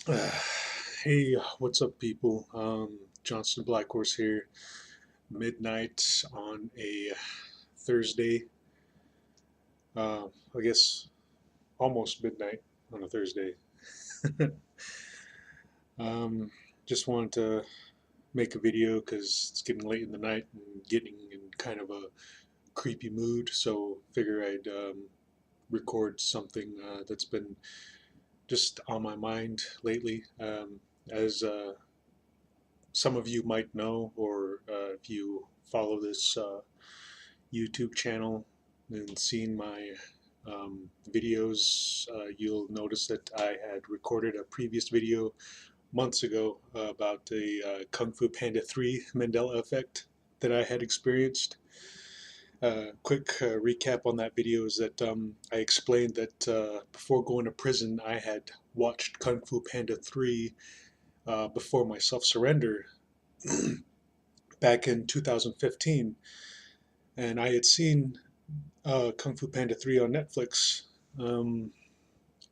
Uh, Hey, what's up, people? Johnston Blackhorse here. Midnight on a Thursday. I guess almost midnight on a Thursday. um, just wanted to make a video because it's getting late in the night and getting in kind of a creepy mood. So figure I'd record something that's been just on my mind lately. As some of you might know, or if you follow this YouTube channel and seen my videos, you'll notice that I had recorded a previous video months ago about the Kung Fu Panda 3 Mandela Effect that I had experienced. Quick recap on that video is that I explained that before going to prison, I had watched Kung Fu Panda 3 before my self surrender back in 2015, and I had seen Kung Fu Panda 3 on Netflix um,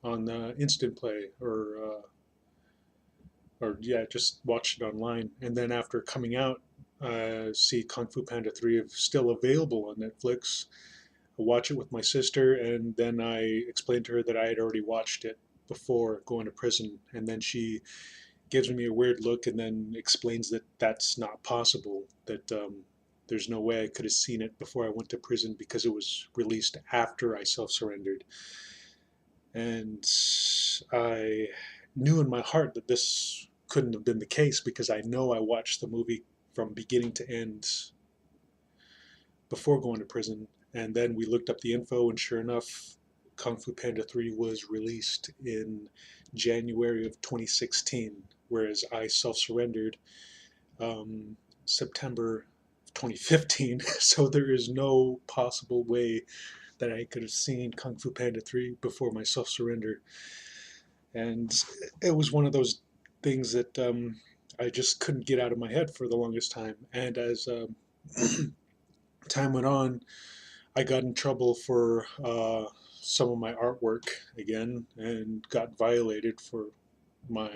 on Instant Play, or yeah, just watched it online. And then after coming out, see Kung Fu Panda 3 still available on Netflix. I watch it with my sister, and then I explained to her that I had already watched it before going to prison, and then she gives me a weird look and then explains that that's not possible, that there's no way I could have seen it before I went to prison because it was released after I self surrendered. And I knew in my heart that this couldn't have been the case because I know I watched the movie from beginning to end before going to prison. And then we looked up the info, and sure enough, Kung Fu Panda 3 was released in January of 2016, whereas I self surrendered September 2015. So there is no possible way that I could have seen Kung Fu Panda 3 before my self surrender. And it was one of those things that I just couldn't get out of my head for the longest time. And as time went on, I got in trouble for some of my artwork again and got violated for my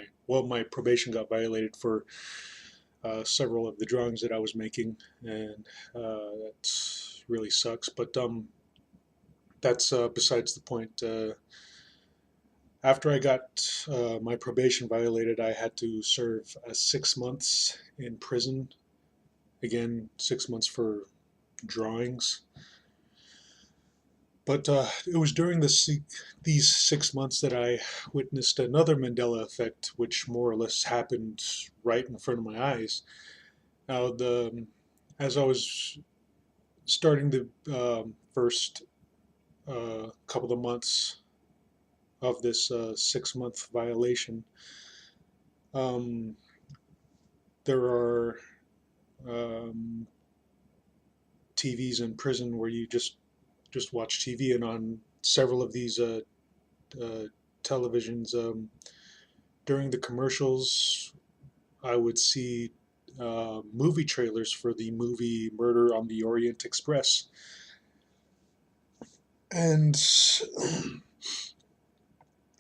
probation got violated for several of the drawings that I was making, and that really sucks. But that's besides the point. After I got my probation violated, I had to serve 6 months in prison. Again, 6 months for drawings. But it was during these 6 months that I witnessed another Mandela effect, which more or less happened right in front of my eyes. Now, as I was starting the first couple of months of this 6 month violation, um, there are um, TVs in prison where you just watch TV, and on several of these uh, televisions, during the commercials, I would see movie trailers for the movie Murder on the Orient Express. And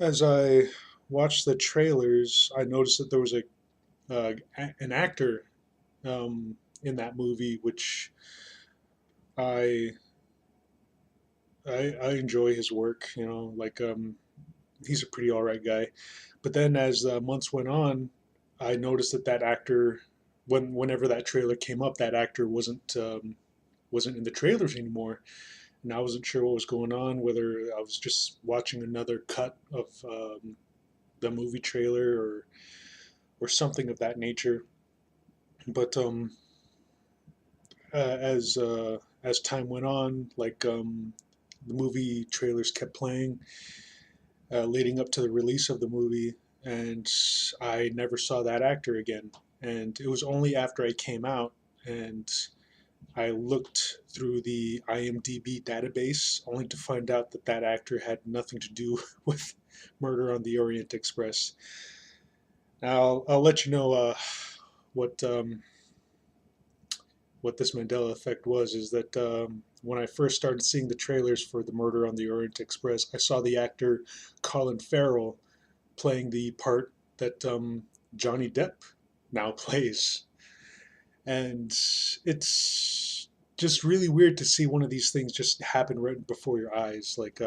as I watched the trailers, I noticed that there was an actor in that movie, which I, I enjoy his work. Like he's a pretty all right guy. But then as the months went on, I noticed that that actor, whenever that trailer came up, that actor wasn't in the trailers anymore, and I wasn't sure what was going on. Whether I was just watching another cut of the movie trailer, or something of that nature. But as time went on, like the movie trailers kept playing, leading up to the release of the movie, and I never saw that actor again. And it was only after I came out and I looked through the IMDb database only to find out that that actor had nothing to do with Murder on the Orient Express. Now I'll let you know what what this Mandela effect was. Is that when I first started seeing the trailers for the Murder on the Orient Express, I saw the actor Colin Farrell playing the part that Johnny Depp now plays. And it's just really weird to see one of these things just happen right before your eyes. Like,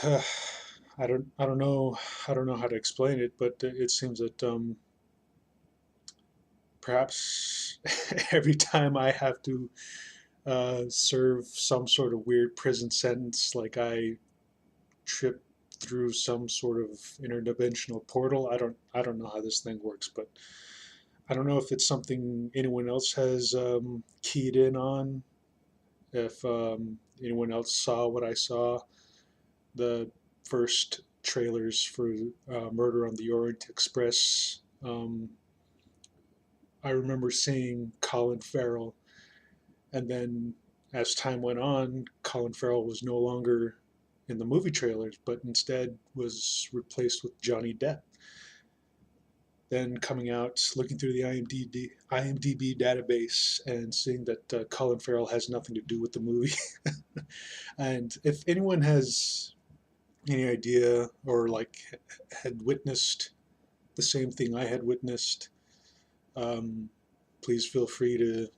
I don't know how to explain it, but it seems that perhaps every time I have to serve some sort of weird prison sentence, like I trip through some sort of interdimensional portal. I don't know how this thing works, but I don't know if it's something anyone else has keyed in on. If anyone else saw what I saw, the first trailers for Murder on the Orient Express. I remember seeing Colin Farrell, and then as time went on, Colin Farrell was no longer in the movie trailers, but instead was replaced with Johnny Depp. Then coming out, looking through the IMDb database and seeing that Colin Farrell has nothing to do with the movie. And if anyone has any idea or like had witnessed the same thing I had witnessed, um, please feel free to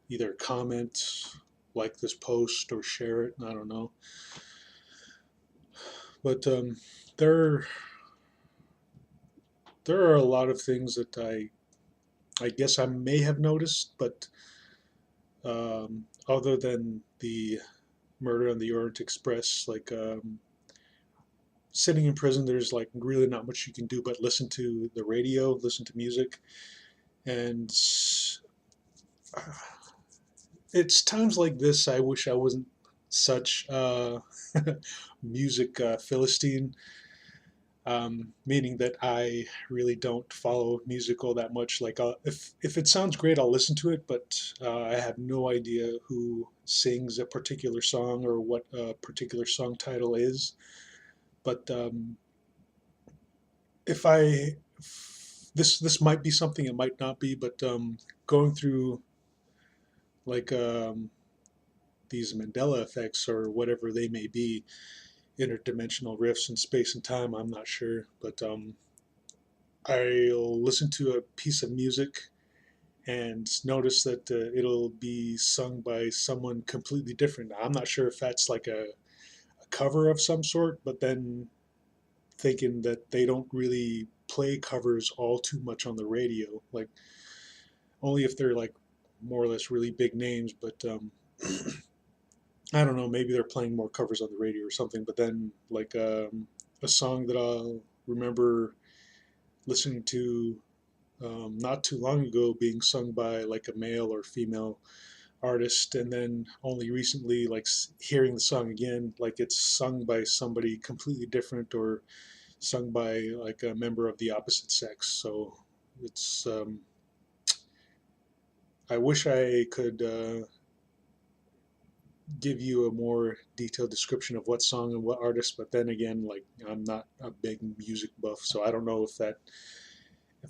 either comment, like this post, or share it. I don't know, but there there are a lot of things that I guess I may have noticed, but other than the Murder on the Orient Express, like sitting in prison, there's like really not much you can do but listen to the radio, listen to music, and it's times like this I wish I wasn't such music philistine, meaning that I really don't follow music all that much. Like if it sounds great, I'll listen to it, but I have no idea who sings a particular song or what a particular song title is. But if I this might be something, it might not be, but going through like these Mandela effects or whatever they may be, interdimensional rifts in space and time, I'm not sure, but I'll listen to a piece of music and notice that it'll be sung by someone completely different. I'm not sure if that's like a cover of some sort, but then thinking that they don't really play covers all too much on the radio, like only if they're like more or less really big names. But I don't know, maybe they're playing more covers on the radio or something. But then like a song that I'll remember listening to not too long ago being sung by like a male or female artist, and then only recently like hearing the song again, like it's sung by somebody completely different or sung by like a member of the opposite sex. So it's I wish I could give you a more detailed description of what song and what artist, but then again, like I'm not a big music buff, so I don't know if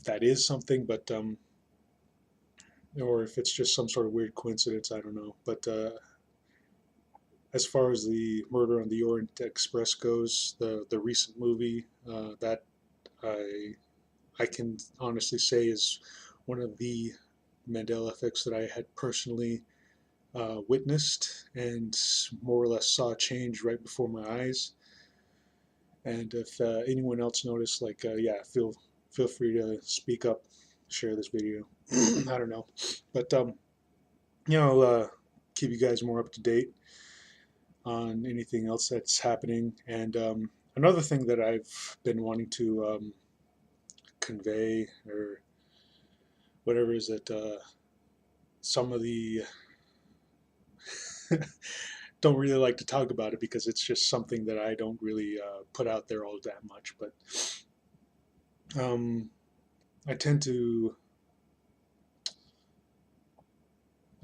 that is something, but or if it's just some sort of weird coincidence. I don't know. But as far as the Murder on the Orient Express goes, the recent movie that I I can honestly say is one of the Mandela effects that I had personally witnessed and more or less saw change right before my eyes. And if anyone else noticed, like yeah, feel free to speak up, share this video. I don't know, but you know, keep you guys more up to date on anything else that's happening. And another thing that I've been wanting to convey or whatever is that some of the don't really like to talk about it because it's just something that I don't really put out there all that much. But um, I tend to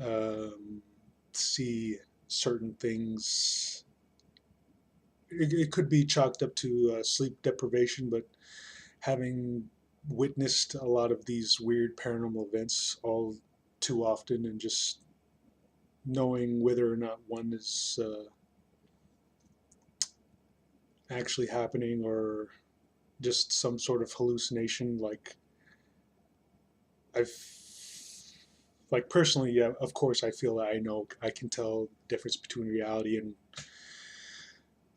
um, see certain things. It could be chalked up to sleep deprivation, but having witnessed a lot of these weird paranormal events all too often and just knowing whether or not one is actually happening or just some sort of hallucination. Like I've like personally, yeah, of course, I feel that I know I can tell the difference between reality and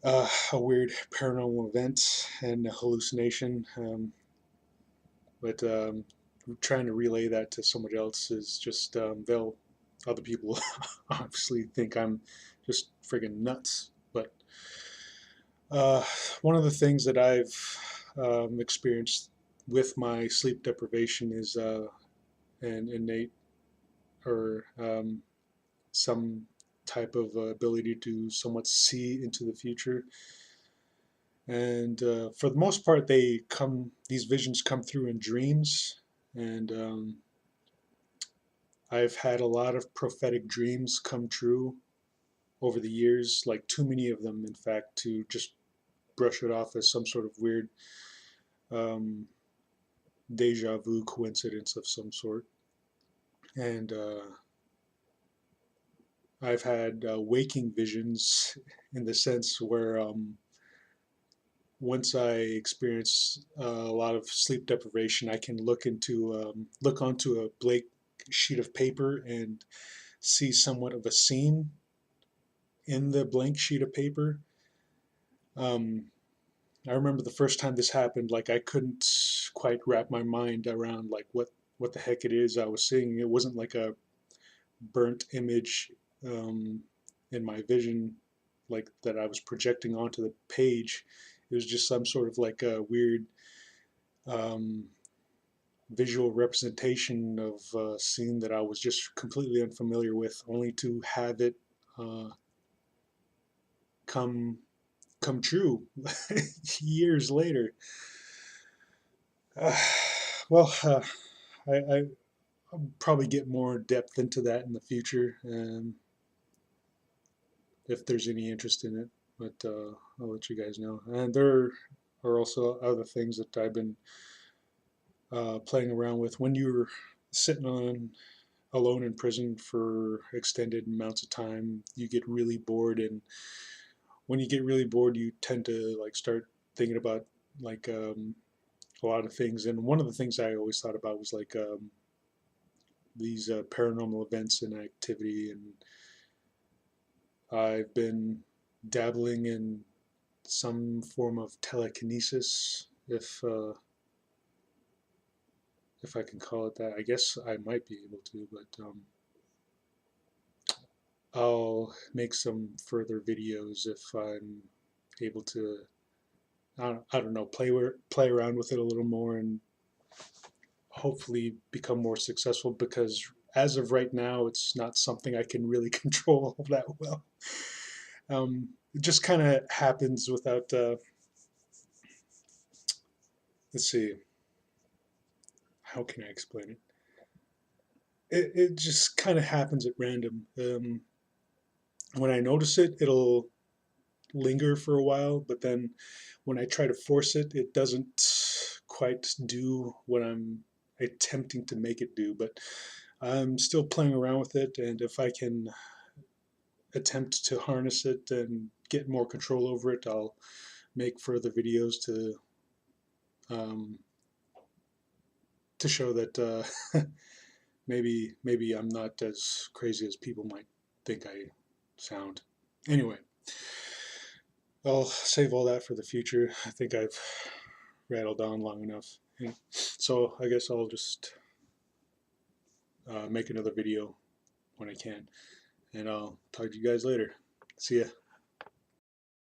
a weird paranormal event and a hallucination. But trying to relay that to somebody else is just other people obviously think I'm just friggin' nuts. But uh, one of the things that I've experienced with my sleep deprivation is an innate or some type of ability to somewhat see into the future. And for the most part, these visions come through in dreams. And I've had a lot of prophetic dreams come true over the years, like too many of them, in fact, to just brush it off as some sort of weird um, deja vu coincidence of some sort. And I've had waking visions in the sense where once I experience a lot of sleep deprivation, I can look onto a blank sheet of paper and see somewhat of a scene in the blank sheet of paper. Um, I remember the first time this happened, like I couldn't quite wrap my mind around like what the heck it is I was seeing. It wasn't like a burnt image um, in my vision, like that I was projecting onto the page. It was just some sort of like a weird um, visual representation of a scene that I was just completely unfamiliar with, only to have it uh, come come true years later. Uh, well, I'll probably get more depth into that in the future, if there's any interest in it. But I'll let you guys know. And there are also other things that I've been playing around with. When you're sitting on alone in prison for extended amounts of time, you get really bored, and when you get really bored, you tend to like start thinking about like a lot of things. And one of the things I always thought about was like these paranormal events and activity, and I've been dabbling in some form of telekinesis, if I can call it that. I guess I might be able to, but I'll make some further videos if I'm able to. I don't know, play around with it a little more and hopefully become more successful, because as of right now, it's not something I can really control that well. It just kind of happens without, let's see, how can I explain it? It just kind of happens at random. When I notice it, it'll linger for a while, but then when I try to force it, it doesn't quite do what I'm attempting to make it do. But I'm still playing around with it, and if I can attempt to harness it and get more control over it, I'll make further videos um, to show that maybe I'm not as crazy as people might think I sound. Anyway, I'll save all that for the future. I think I've rattled on long enough. Yeah. So I guess I'll just make another video when I can, and I'll talk to you guys later. See ya.